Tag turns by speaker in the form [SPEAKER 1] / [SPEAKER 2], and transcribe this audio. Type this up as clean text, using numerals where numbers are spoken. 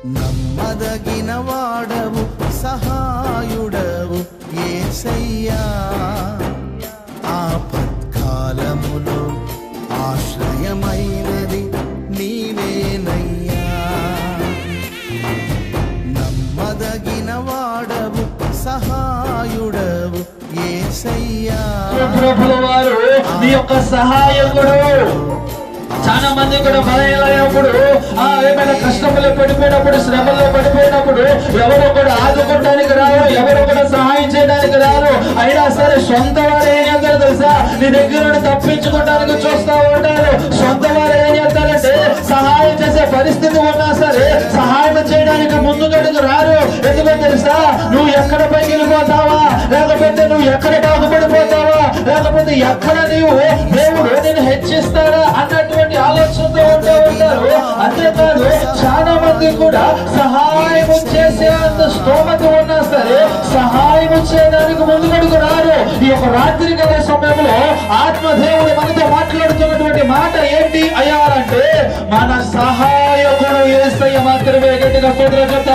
[SPEAKER 1] నమ్మదగిన వాడవు సహాయుడవు యేసయ్యా, ఆపత్కాలములో ఆశ్రయమైనది నీవేనయ్యా. నమ్మదగిన వాడవు సహాయుడవు యేసయ్యా,
[SPEAKER 2] ప్రభుల వారు నీ యొక్క సహాయకుడు. చాలా మంది కూడా బలహీనమైనప్పుడు, ఏమైనా కష్టంలో పడిపోయినప్పుడు, శ్రమలో పడిపోయినప్పుడు ఎవరో కూడా ఆదుకోవడానికి రారు, ఎవరో కూడా సహాయం చేయడానికి రారు. అయినా సరే సొంత వారు ఏం చేస్తారు తెలుసా? నీ దగ్గర నుండి తప్పించుకోవడానికి చూస్తూ ఉంటారు. సొంత వారు ఏం చేస్తారంటే సహాయం చేసే పరిస్థితి ఉన్నా సరే సహాయం చేయడానికి ముందుకు రారు. ఎందుకో తెలుసా? నువ్వు ఎక్కడ పైకి వెళ్ళిపోతావా, లేకపోతే నువ్వు ఎక్కడ బాగుపడిపోతావా, లేకపోతే ఎక్కడ నీవు దేవుడు నేను హెచ్చిస్తాడా అన్నటువంటి ఆలోచనతో ఉంటూ ఉంటారు. అంతేకాదు చాలా మంది కూడా సహాయం చేసేంత స్తోమత ఉన్నా సరే సహాయం చేయడానికి ముందుకు రారు. ఈ యొక్క రాత్రి కాల సమయంలో ఆత్మదేవుడు మనతో మాట్లాడుతున్నటువంటి మాట ఏంటి అయ్యారంటే, మన సహాయకుడు యేసయ్య మాత్రమే. గట్టిగా స్తోత్రం చెప్తాం.